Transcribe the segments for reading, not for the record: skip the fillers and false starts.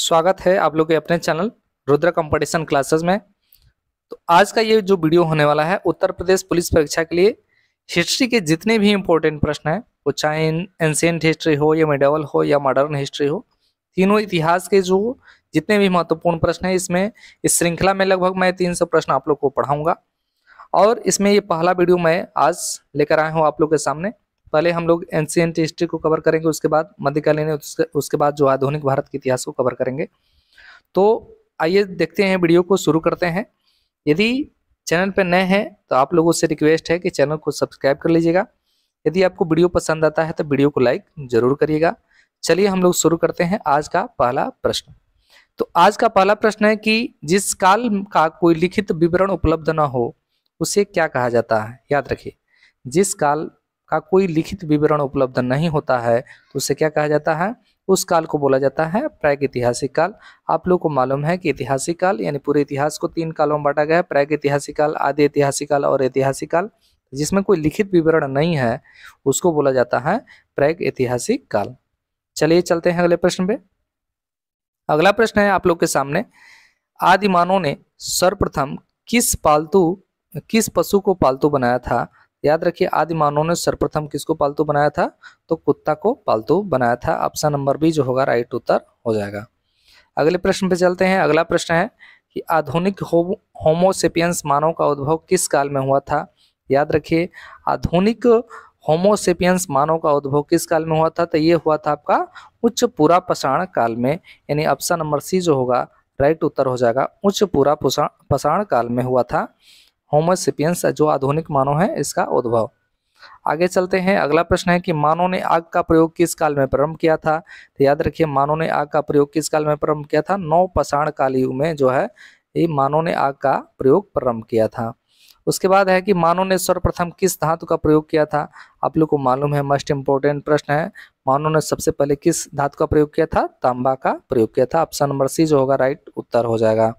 स्वागत है आप लोग के अपने चैनल रुद्र कंपटीशन क्लासेस में। तो आज का ये जो वीडियो होने वाला है उत्तर प्रदेश पुलिस परीक्षा के लिए हिस्ट्री के जितने भी इम्पोर्टेंट प्रश्न हैं, वो चाहे एंशिएंट हिस्ट्री हो या मिडिवल हो या मॉडर्न हिस्ट्री हो, तीनों इतिहास के जो जितने भी महत्वपूर्ण प्रश्न हैं, इसमें इस श्रृंखला में लगभग मैं 300 प्रश्न आप लोग को पढ़ाऊंगा। और इसमें ये पहला वीडियो मैं आज लेकर आया हूँ आप लोग के सामने। पहले हम लोग एंशिएंट हिस्ट्री को कवर करेंगे, उसके बाद मध्यकालीन, उसके बाद जो आधुनिक भारत के इतिहास को कवर करेंगे। तो आइए देखते हैं, वीडियो को शुरू करते हैं। यदि चैनल पर नए हैं तो आप लोगों से रिक्वेस्ट है कि चैनल को सब्सक्राइब कर लीजिएगा। यदि आपको वीडियो पसंद आता है तो वीडियो को लाइक जरूर करिएगा। चलिए हम लोग शुरू करते हैं आज का पहला प्रश्न। तो आज का पहला प्रश्न है कि जिस काल का कोई लिखित विवरण उपलब्ध न हो उसे क्या कहा जाता है। याद रखिए, जिस काल का कोई लिखित विवरण उपलब्ध नहीं होता है तो उसे क्या कहा जाता है, उस काल को बोला जाता है प्रागैतिहासिक काल। आप लोग को मालूम है कि ऐतिहासिक काल यानी पूरे इतिहास को 3 कालों में बांटा गया है, प्रागैतिहासिक काल, आदि ऐतिहासिक काल और ऐतिहासिक काल। जिसमें कोई लिखित विवरण नहीं है उसको बोला जाता है प्रागैतिहासिक काल। चलिए चलते हैं अगले प्रश्न पे। अगला प्रश्न है आप लोग के सामने, आदिमानव ने सर्वप्रथम किस पशु को पालतू बनाया था। याद रखिए, आदिमानव ने सर्वप्रथम किसको पालतू बनाया था, तो कुत्ता को पालतू बनाया था। ऑप्शन नंबर बी जो होगा राइट उत्तर हो जाएगा। अगले प्रश्न पे चलते हैं। अगला प्रश्न है कि आधुनिक होमोसेपियंस मानव का उद्भव किस काल में हुआ था। याद रखिए, आधुनिक होमोसेपियंस मानव का उद्भव किस काल में हुआ था, तो ये हुआ था आपका उच्च पुरापाषाण काल में, यानी ऑप्शन नंबर सी जो होगा राइट उत्तर हो जाएगा। उच्च पुरापाषाण काल में हुआ था होमोसेपियंस जो आधुनिक मानव है इसका उद्भव। आगे चलते हैं। अगला प्रश्न है कि मानव ने आग का प्रयोग किस काल में प्रारंभ किया था। तो याद रखिए, मानव ने आग का प्रयोग किस काल में प्रारंभ किया था, नवपाषाण काल युग में जो है ये मानव ने आग का प्रयोग प्रारंभ किया था। उसके बाद है कि मानव ने सर्वप्रथम किस धातु का प्रयोग किया था। आप लोग को मालूम है, मस्ट इंपोर्टेंट प्रश्न है। मानव ने सबसे पहले किस धातु का प्रयोग किया था, तांबा का प्रयोग किया था। ऑप्शन नंबर सी जो होगा राइट उत्तर हो जाएगा।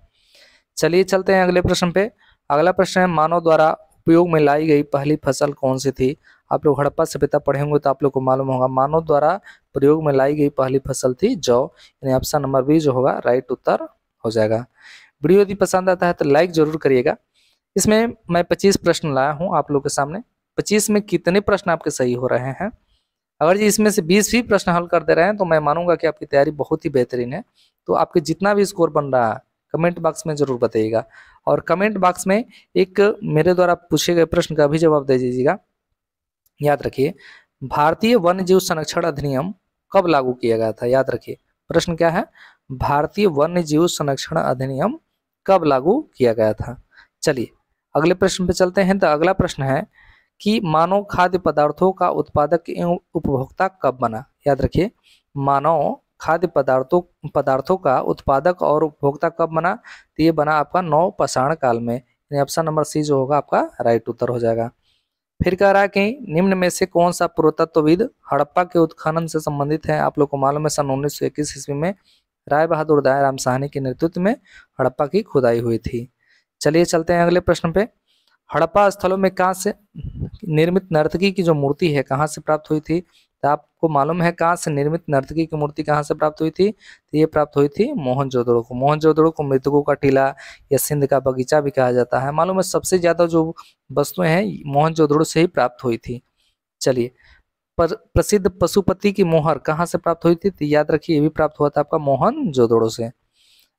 चलिए चलते हैं अगले प्रश्न पे। अगला प्रश्न है, मानव द्वारा उपयोग में लाई गई पहली फसल कौन सी थी। आप लोग हड़प्पा सभ्यता पढ़े होंगे तो आप लोग को मालूम होगा, मानव द्वारा प्रयोग में लाई गई पहली फसल थी जौ, यानी ऑप्शन नंबर बी जो होगा राइट उत्तर हो जाएगा। वीडियो यदि पसंद आता है तो लाइक जरूर करिएगा। इसमें मैं 25 प्रश्न लाया हूँ आप लोग के सामने। 25 में कितने प्रश्न आपके सही हो रहे हैं। अगर जी इसमें से 20 भी प्रश्न हल कर दे रहे हैं तो मैं मानूंगा कि आपकी तैयारी बहुत ही बेहतरीन है। तो आपके जितना भी स्कोर बन रहा है कमेंट बॉक्स में जरूर बताइएगा, और कमेंट बॉक्स में एक मेरे द्वारा पूछे गए प्रश्न का भी जवाब दे दीजिएगा। याद रखिए, भारतीय वन्य जीव संरक्षण अधिनियम कब लागू किया गया था। याद रखिए, प्रश्न क्या है, भारतीय वन्य जीव संरक्षण अधिनियम कब लागू किया गया था। चलिए अगले प्रश्न पे चलते हैं। तो अगला प्रश्न है कि मानव खाद्य पदार्थों का उत्पादक एवं उपभोक्ता कब बना। याद रखिए, मानव खाद्य पदार्थों का उत्पादक और उपभोक्ता कब बना, तो ये बना आपका नवपाषाण काल में, यानी ऑप्शन नंबर सी जो होगा आपका राइट उत्तर हो जाएगा। फिर कह रहा है कि निम्न में से कौन सा पुरातत्वविद हड़प्पा के उत्खनन से संबंधित है। आप लोग को मालूम है सन 1921 ईस्वी में राय बहादुर दयाराम साहनी के नेतृत्व में हड़प्पा की खुदाई हुई थी। चलिए चलते हैं अगले प्रश्न पे। हड़प्पा स्थलों में कहाँ से निर्मित नर्तकी की जो मूर्ति है कहाँ से प्राप्त हुई थी। तो आपको मालूम है कहाँ से निर्मित नर्तकी की मूर्ति कहाँ से प्राप्त हुई थी, तो ये प्राप्त हुई थी मोहनजोदड़ो को। मोहनजोदड़ो को मृतकों का टीला या सिंध का बगीचा भी कहा जाता है। मालूम है सबसे ज्यादा जो वस्तुएं हैं मोहनजोदड़ो से ही प्राप्त हुई थी। चलिए, प्रसिद्ध पशुपति की मोहर कहाँ से प्राप्त हुई थी, तो याद रखिए ये भी प्राप्त हुआ था आपका मोहनजोदड़ो से।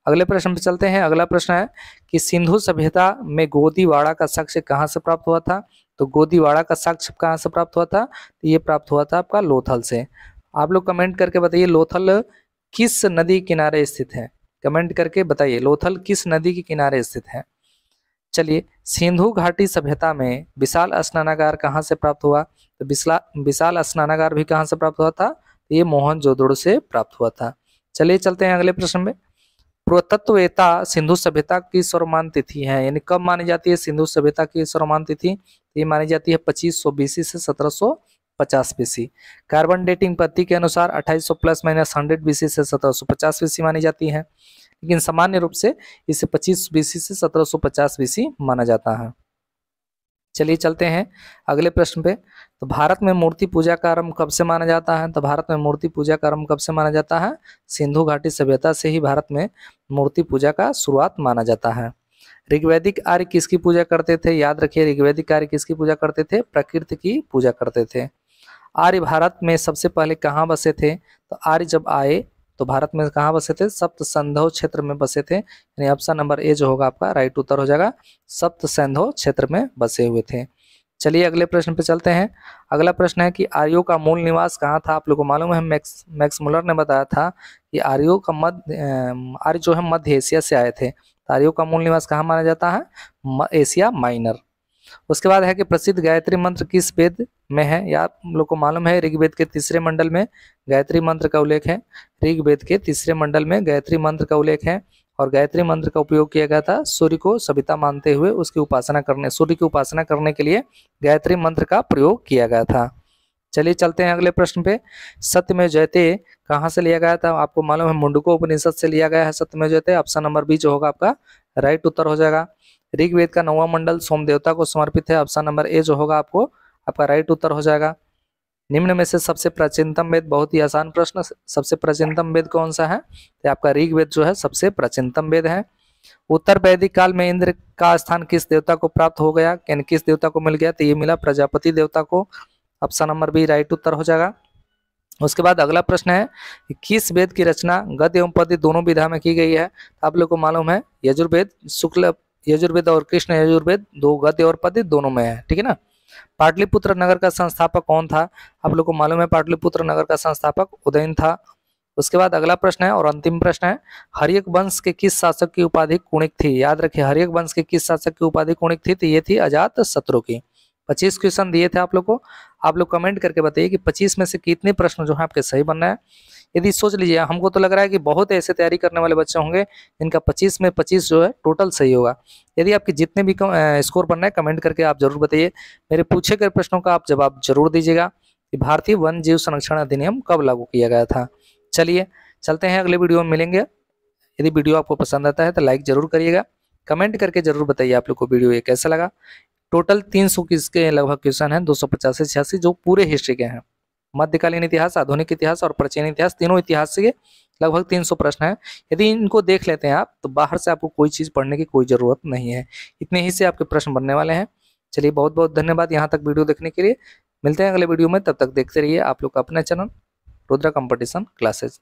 अगले प्रश्न पे चलते हैं। अगला प्रश्न है कि सिंधु सभ्यता में गोदीवाड़ा का साक्ष्य कहाँ से प्राप्त हुआ था। तो गोदीवाड़ा का साक्ष्य कहाँ से प्राप्त हुआ था, तो ये प्राप्त हुआ था आपका लोथल से। आप लोग कमेंट करके बताइए लोथल किस नदी किनारे स्थित है। कमेंट करके बताइए लोथल किस नदी के किनारे स्थित है। चलिए, सिंधु घाटी सभ्यता में विशाल स्नानागार कहाँ से प्राप्त हुआ, तो विशाल स्नानागार भी कहाँ से प्राप्त हुआ था, तो ये मोहनजोदड़ो से प्राप्त हुआ था। चलिए चलते हैं अगले प्रश्न में। पुरातत्ववेत्ता सिंधु सभ्यता की सर्वमान्य तिथि है, यानी कब मानी जाती है सिंधु सभ्यता की सर्वमान्य तिथि, ये मानी जाती है 2500 बीसी से 1750 बीसी। कार्बन डेटिंग पद्धति के अनुसार 2800 प्लस माइनस 100 बीसी से 1750 बीसी मानी जाती है, लेकिन सामान्य रूप से इसे 25 बीसी से 1750 बीसी माना जाता है। चलिए चलते हैं अगले प्रश्न पे। तो भारत में मूर्ति पूजा का आरंभ कब से माना जाता है? तो भारत में मूर्ति पूजा का आरंभ कब से माना जाता है? सिंधु घाटी सभ्यता से ही भारत में मूर्ति पूजा का शुरुआत माना जाता है। ऋग्वैदिक आर्य किसकी पूजा करते थे? याद रखिए, ऋग्वैदिक आर्य किसकी पूजा करते थे? प्रकृति की पूजा करते थे। आर्य भारत में सबसे पहले कहाँ बसे थे? तो आर्य जब आए तो भारत में कहाँ बसे थे? सप्त सिंधु क्षेत्र में बसे थे। यानी ऑप्शन नंबर ए जो होगा आपका राइट उत्तर हो जाएगा, सप्त सिंधु क्षेत्र में बसे हुए थे। चलिए अगले प्रश्न पे चलते हैं। अगला प्रश्न है कि आर्यों का मूल निवास कहाँ था? आप लोगों को मालूम है, मैक्स मुलर ने बताया था कि आर्यों का आर्य जो है मध्य एशिया से आए थे। तो आर्यों का मूल निवास कहाँ माना जाता है? Asia minor. उसके बाद है कि प्रसिद्ध गायत्री मंत्र किस वेद में है? या आप लोग को मालूम है, ऋग्वेद के तीसरे मंडल में गायत्री मंत्र का उल्लेख है। ऋग्वेद के तीसरे मंडल में गायत्री मंत्र का उल्लेख है और गायत्री मंत्र का उपयोग किया गया था सूर्य को सविता मानते हुए उसकी उपासना करने, सूर्य की उपासना करने के लिए गायत्री मंत्र का प्रयोग किया गया था। चलिए चलते हैं अगले प्रश्न पे। सत्यमेव जयते कहाँ से लिया गया था? आपको मालूम है मुंडको उपनिषद से लिया गया है सत्यमेव जयते। ऑप्शन नंबर बी जो होगा आपका राइट उत्तर हो जाएगा। ऋग्वेद का 9वां मंडल सोम देवता को समर्पित है। ऑप्शन नंबर ए जो होगा आपको आपका राइट उत्तर हो जाएगा। निम्न में से सबसे प्राचीनतम वेद, बहुत ही आसान प्रश्न, सबसे प्राचीनतम वेद कौन सा है? तो आपका ऋग्वेद जो है सबसे प्राचीनतम वेद है। उत्तर वैदिक काल में इंद्र का स्थान किस देवता को प्राप्त हो गया, यानी किस देवता को मिल गया? तो ये मिला प्रजापति देवता को। ऑप्शन नंबर बी राइट उत्तर हो जाएगा। उसके बाद अगला प्रश्न है किस वेद की रचना गद्य एवं पद्य दोनों विधा में की गई है? आप लोग को मालूम है यजुर्वेद, शुक्ल यजुर्वेद और कृष्ण यजुर्वेद दो गद्य और पद्य दोनों में है, ठीक है ना। पाटलिपुत्र नगर का संस्थापक कौन था? आप लोग को मालूम है पाटलिपुत्र नगर का संस्थापक उदयन था। उसके बाद अगला प्रश्न है और अंतिम प्रश्न है हर्यक वंश के किस शासक की उपाधि कुणिक थी? याद रखिए, हर्यक वंश के किस शासक की उपाधि कुणिक थी? तो ये थी अजात शत्रु की। 25 क्वेश्चन दिए थे आप लोग को। आप लोग कमेंट करके बताइए कि 25 में से कितने प्रश्न जो है आपके सही बन रहे हैं। यदि सोच लीजिए, हमको तो लग रहा है कि बहुत ऐसे तैयारी करने वाले बच्चे होंगे जिनका 25 में 25 जो है टोटल सही होगा। यदि आपके जितने भी स्कोर बन रहे हैं कमेंट करके आप जरूर बताइए। मेरे पूछे गए प्रश्नों का आप जवाब जरूर दीजिएगा कि भारतीय वन जीव संरक्षण अधिनियम कब लागू किया गया था। चलिए चलते हैं अगले वीडियो में मिलेंगे। यदि वीडियो आपको पसंद आता है तो लाइक जरूर करिएगा, कमेंट करके जरूर बताइए आप लोग को वीडियो ये कैसा लगा। टोटल 300 के लगभग क्वेश्चन हैं, 250 से 86 जो पूरे हिस्ट्री के हैं। मध्यकालीन इतिहास, आधुनिक इतिहास और प्राचीन इतिहास, तीनों इतिहास से लगभग 300 प्रश्न हैं। यदि इनको देख लेते हैं आप तो बाहर से आपको कोई चीज़ पढ़ने की कोई ज़रूरत नहीं है। इतने ही से आपके प्रश्न बनने वाले हैं। चलिए बहुत बहुत धन्यवाद यहाँ तक वीडियो देखने के लिए। मिलते हैं अगले वीडियो में, तब तक देखते रहिए आप लोग का अपना चैनल रुद्रा कंपटीशन क्लासेज।